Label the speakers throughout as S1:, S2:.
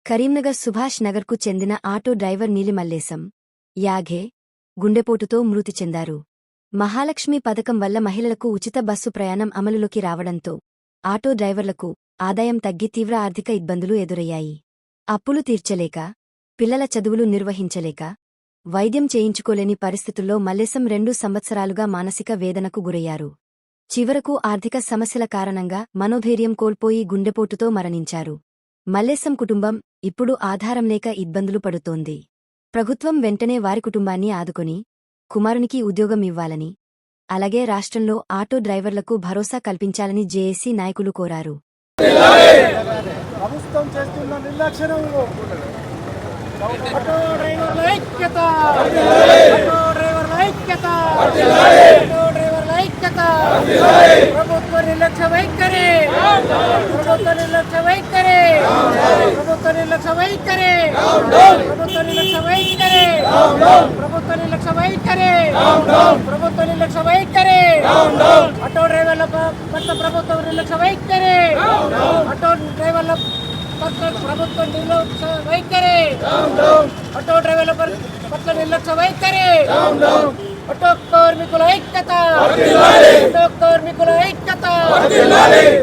S1: కరీంనగర్ సుభాష్ నగర్కు చెందిన auto driver నీలిమల్లేశం యాఘే గుండెపోటుతో మృతి చెందారు. మహాలక్ష్మి పథకం వల్ల మహిళలకు ఉచిత బస్సు ప్రయాణం అమలులోకి రావడంతో ఆటో డ్రైవర్లకు ఆదాయం తగ్గి తీవ్ర ఆర్థిక ఇబ్బందులు ఎదురయ్యాయి. అప్పులు తీర్చలేక, పిల్లల చదువులు నిర్వహించలేక, వైద్యం చేయించుకోలేని పరిస్థితుల్లో మల్లేశం 2 సంవత్సరాలుగా మానసిక వేదనకు గురయ్యారు. చివరకు ఆర్థిక సమస్యల కారణంగా మనోధైర్యం కోల్పోయి గుండెపోటుతో మరణించారు. మల్లేశం కుటుంబం ఇప్పుడు ఆధారం లేక ఇబ్బందులు పడుతోంది. ప్రభుత్వం వెంటనే వారి కుటుంబాన్ని ఆదుకొని కుమారునికి ఉద్యోగం ఇవ్వాలని, అలాగే రాష్ట్రంలో ఆటో డ్రైవర్లకు భరోసా కల్పించాలని జేఏసీ నాయకులు కోరారు.
S2: ప్రభుత్వ నిర్లక్ష్య వైఖరి, ప్రభుత్వ నిర్లక్ష్య వైఖరి, ప్రభుత్వ నిర్లక్ష్య వైఖరి, ప్రభుత్వ నిర్లక్ష్య వైఖరి, ప్రభుత్వ నిర్లక్ష్య వైఖరి, ప్రభుత్వ నిర్లక్ష్య వైఖరి, ఆటో డ్రైవర్ల పట్ల ప్రభుత్వ నిర్లక్ష్య వైఖరి, ఆటో డ్రైవర్ల పట్ల ప్రభుత్వ నిర్లక్ష్య వైఖరి, ఆటో డ్రైవర్ల పట్ల నిర్లక్ష్య వైఖరి, ఆటో కార్మికుల ఐక్యత, ఆటో కార్మికుల ఐక్యత.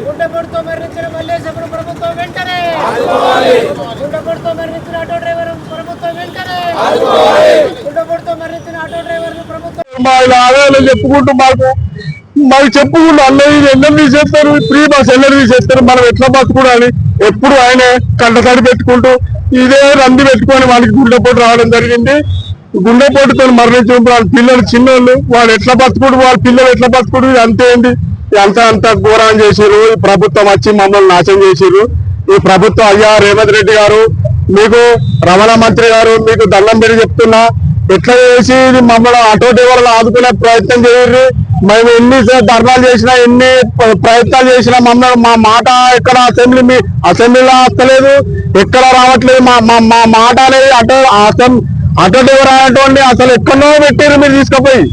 S2: గుండెపోటుతో మరణించిన మల్లేశంను ప్రభుత్వం వెంటనే, గుండెపోటుతో మరణించిన ఆటో డ్రైవర్ ప్రభుత్వం వెంటనే, గుండెపోటుతో మరణించిన ఆటో డ్రైవర్ ప్రభుత్వం
S3: చెప్పుకుంటూ మాకు చెప్పుకుంటూ అన్నది ఎన్నెన్ని చేస్తారు, ఫ్రీ బస్ ఎన్నెన్ని చేస్తారు, మనం ఎట్లా బతుకుడాలి ఎప్పుడు ఆయన కంటతడి పెట్టుకుంటూ ఇదే రంది పెట్టుకొని వాళ్ళకి గుండెపోటు రావడం జరిగింది. గుండెపోటుతో మరణించిన వాళ్ళ పిల్లలు చిన్నోళ్ళు, వాళ్ళు ఎట్లా బతుకుడు, వాళ్ళ పిల్లలు ఎట్లా బతుకుడు, అంతేంది అంత ఘోరం చేసిరు. ఈ ప్రభుత్వం వచ్చి మమ్మల్ని నాశనం చేసిరు. ఈ ప్రభుత్వం అయ్యా రేవంత్ రెడ్డి గారు, మీకు రవాణా మంత్రి గారు, మీకు దండం పెట్టి చెప్తున్నా, ఎట్లా చేసి మమ్మల్ని ఆటో డ్రైవర్లు ఆదుకునే ప్రయత్నం చేయరు. మేము ఎన్ని ధర్నాలు చేసినా, ఎన్ని ప్రయత్నాలు చేసినా మమ్మల్ని మా మాట ఎక్కడ అసెంబ్లీలో వస్తలేదు, ఎక్కడ రావట్లేదు. మా మాట అనేది ఆటో డ్రైవర్ అనేటువంటి అసలు ఎక్కడో పెట్టారు మీరు తీసుకుపోయి.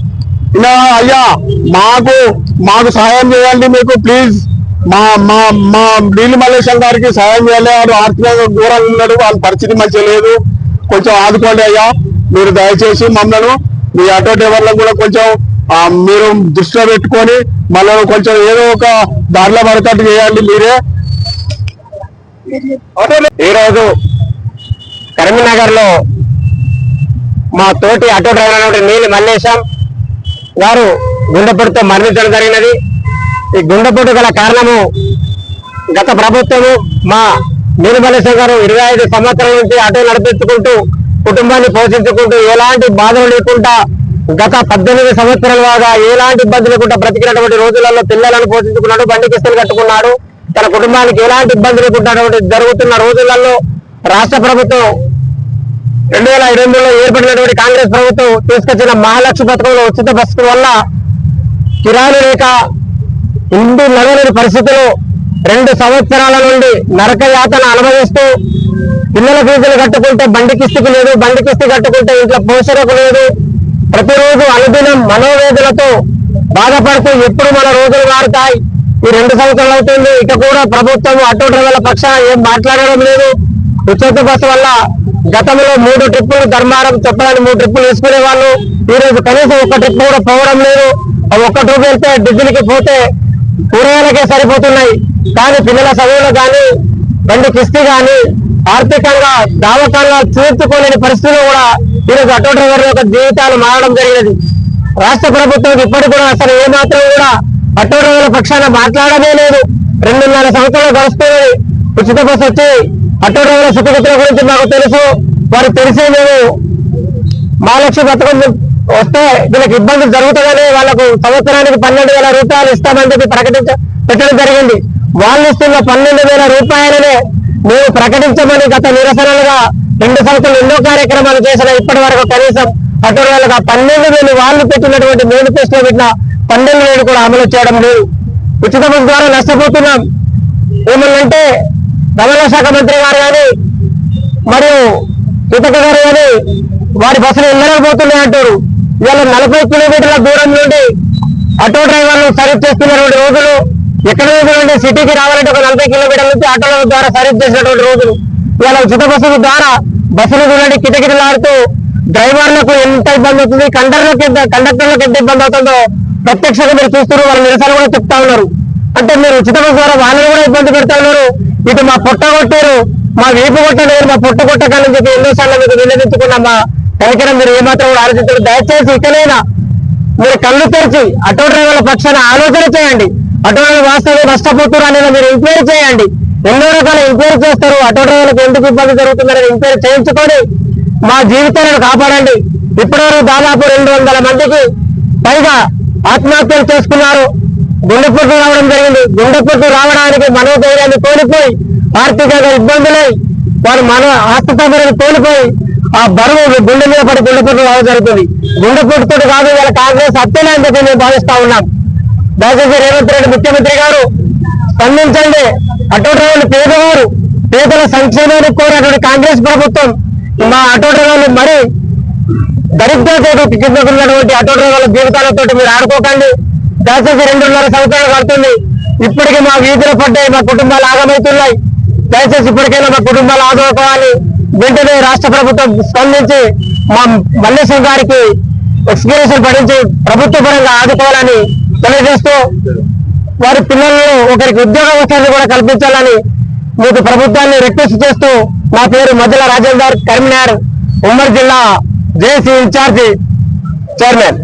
S3: ఇలా అయ్యా మాకు సహాయం చేయండి, మీకు ప్లీజ్ మా నీలిమల్లేశం గారికి సహాయం చేయాలి. వాడు ఆర్థికంగా ఘోరంగా ఉన్నాడు, వాళ్ళ పరిస్థితి మంచిగా లేదు, కొంచెం ఆదుకోండి అయ్యా. మీరు దయచేసి మమ్మల్ని మీ ఆటో డ్రైవర్లను కూడా కొంచెం మీరు దృష్టిలో పెట్టుకొని మళ్ళీ కొంచెం ఏదో ఒక దారిలో పడేటట్టు చేయండి మీరే. ఈరోజు కరీంనగర్ లో మా తోటి ఆటో డ్రైవర్ అయినటువంటి నీలిమల్లేశం గారు గుండెపోటుతో మరణించడం జరిగినది. ఈ గుండెపోటు గల కారణము గత ప్రభుత్వము మా నీలిమల్లేశం గారు 25 సంవత్సరాల నుంచి ఆటో నడిపించుకుంటూ కుటుంబాన్ని పోషించుకుంటూ ఎలాంటి బాధలు లేకుండా గత 18 సంవత్సరాల వాగా ఎలాంటి ఇబ్బంది లేకుండా బ్రతికినటువంటి రోజులలో పిల్లలను పోషించుకున్నాడు, బండి కిస్తులు కట్టుకున్నాడు. తన కుటుంబానికి ఎలాంటి ఇబ్బంది లేకుండా జరుగుతున్న రోజులలో రాష్ట్ర ప్రభుత్వం 2008లో ఏర్పడినటువంటి కాంగ్రెస్ ప్రభుత్వం తీసుకొచ్చిన మహాలక్ష్మి పథకంలో ఉచిత బస్సు వల్ల కిరాయిలు లేక ఇంటి నడవలేని పరిస్థితులు 2 సంవత్సరాల నుండి నరక యాతన అనుభవిస్తూ పిల్లల ఫీజులు కట్టుకుంటే బండి కిస్తుకు లేదు, బండి కిస్తు కట్టుకుంటే ఇంట్లో పోషణకు లేదు. ప్రతిరోజు అనుదినం మనోవేదనతో బాధపడుతూ ఎప్పుడు మన రోజులు మారుతాయి. ఈ 2 సంవత్సరాలు అవుతుంది, ఇక కూడా ప్రభుత్వం ఆటో డ్రైవర్ల పక్షాన ఏం మాట్లాడడం లేదు. ఉచిత బస్సు వల్ల గతంలో 3 ట్రిప్పులు ధర్మారం చెప్పడానికి 3 ట్రిప్పులు వేసుకునే వాళ్ళు, ఈ రోజు కనీసం 1 ట్రిప్ కూడా పోవడం లేదు. 1 ట్రిప్ వెళ్తే డీజిల్కి పోతే కూరగాయలకే సరిపోతున్నాయి. కానీ పిల్లల చదువులు కానీ బండి కిస్తీ కానీ ఆర్థికంగా దావకంగా తీర్చుకోలేని పరిస్థితుల్లో కూడా ఈరోజు ఆటో డ్రైవర్ల యొక్క జీవితాలు మారడం జరిగినది. రాష్ట్ర ప్రభుత్వం ఇప్పటికి కూడా అసలు ఏమాత్రం కూడా ఆటో డ్రైవర్ల పక్షాన మాట్లాడమే లేదు. 2.5 సంవత్సరాలు గడుస్తున్నది. ఉచిత బస్సు వచ్చి ఆటో డ్రైవర్ల స్థితిగతుల గురించి మాకు తెలుసు. వారికి తెలిసి మేము మహాలక్ష్మి పథకం వస్తే వీళ్ళకి ఇబ్బందులు జరుగుతుందని వాళ్ళకు సంవత్సరానికి 12,000 రూపాయలు ఇస్తామని చెప్పి పెట్టడం జరిగింది. వాళ్ళు ఇస్తున్న 12,000 రూపాయలనే మేము ప్రకటించమని గత నిరసనలుగా 2 సంవత్సరాలు ఎన్నో కార్యక్రమాలు చేసిన ఇప్పటి వరకు కనీసం ఆటో డ్రైవర్లుగా 12,000 వాళ్ళు పెట్టినటువంటి మేనిఫెస్టో పెట్టిన 12,000 కూడా అమలు చేయడం లేదు. ఉచిత బస్సు ద్వారా నష్టపోతున్నాం. ఏమన్నంటే రవాణా శాఖ మంత్రి గారు కానీ మరియు సీతక్క గారు కానీ వారి బస్సులు వెళ్ళలేకపోతున్నాయి అంటారు. ఇవాళ 40 కిలోమీటర్ల దూరం నుండి ఆటో డ్రైవర్లు సర్వీస్ చేస్తున్నటువంటి రోజులు, ఎక్కడ నుండి సిటీకి రావాలంటే ఒక 40 కిలోమీటర్ల నుంచి ఆటోల ద్వారా సర్వీస్ చేసినటువంటి రోజులు. ఇవాళ ఉచిత బస్సుల ద్వారా బస్సులు చూడండి కిటకిటలాడుతూ డ్రైవర్లకు ఎంత ఇబ్బంది అవుతుంది, కండక్టర్లకు ఎంత ఇబ్బంది అవుతుందో ప్రత్యక్షంగా మీరు చూస్తున్నారు. వాళ్ళ నిరసన కూడా చెప్తా ఉన్నారు. అంటే మీరు ఉచిత బస్సు ద్వారా వాళ్ళని కూడా ఇబ్బంది పెడతా ఉన్నారు. ఇటు మా పొట్ట కొట్టారు, మా వీపు కొట్టలేరు, మా పొట్ట కొట్టకాలని చెప్పి ఎన్నోసార్లు మీకు వినియోగించుకున్న మా కనికరం మీరు ఏమాత్రం కూడా ఆలోచించారు. దయచేసి ఇకనైనా మీరు కళ్ళు తెరిచి ఆటో డ్రైవర్ల పక్షాన ఆలోచన చేయండి. ఆటో డ్రైవర్ వాస్తవంగా నష్టపోతున్నారు అనేది మీరు ఎంక్వైరీ చేయండి. ఎన్నో రకాల ఎంక్వైరీ చేస్తారు. ఆటో డ్రైవర్లకు ఎందుకు ఇబ్బంది జరుగుతుందని ఎంక్వైరీ చేయించుకొని మా జీవితాలను కాపాడండి. ఇప్పటివరకు దాదాపు 200 మందికి పైగా ఆత్మహత్యలు చేసుకున్నారు. గుండెపోటు రావడం జరిగింది. గుండెపోటు రావడానికి మనోధైర్యాన్ని కోల్పోయి ఆర్థికంగా ఇబ్బందులై వారు ఆత్మసభ్యులను కోల్పోయి ఆ బరువు గుండె మీద పడి గుండెపోటు రావడం జరుగుతుంది. గుండెపోటుతో కాదు ఇలా కాంగ్రెస్ హత్యలే అని చెప్పి మేము భావిస్తా ఉన్నాం. దయచేసి రేవంత్ రెడ్డి ముఖ్యమంత్రి గారు స్పందించండి. ఆటో డ్రైవర్లు పేదవారు, పేదల సంక్షేమానికి కోరినటువంటి కాంగ్రెస్ ప్రభుత్వం మా ఆటో డ్రైవర్లు మరి దరిద్రతో కింద ఉన్నటువంటి ఆటో డ్రైవర్ల జీవితాలతో మీరు ఆడుకోకండి. దయచేసి 2.5 సంవత్సరాలు పడుతుంది. ఇప్పటికీ మా వీధులు పడ్డాయి, మా కుటుంబాలు ఆగమవుతున్నాయి. దయచేసి ఇప్పటికైనా మా కుటుంబాలు ఆదుకోవాలి. వెంటనే రాష్ట్ర ప్రభుత్వం స్పందించి మా మల్లేశం గారికి ఎక్స్పీరియన్స్ పడించి ప్రభుత్వ పరంగా ఆదుకోవాలని తెలియజేస్తూ వారి పిల్లలను ఒకరికి ఉద్యోగ అవకాశాలు కూడా కల్పించాలని మీకు ప్రభుత్వాన్ని రిక్వెస్ట్ చేస్తూ నా పేరు మధ్యల రాజేందర్, కరీంనగర్ ఉమ్మడి జిల్లా జేసీ ఇన్ఛార్జి చైర్మన్.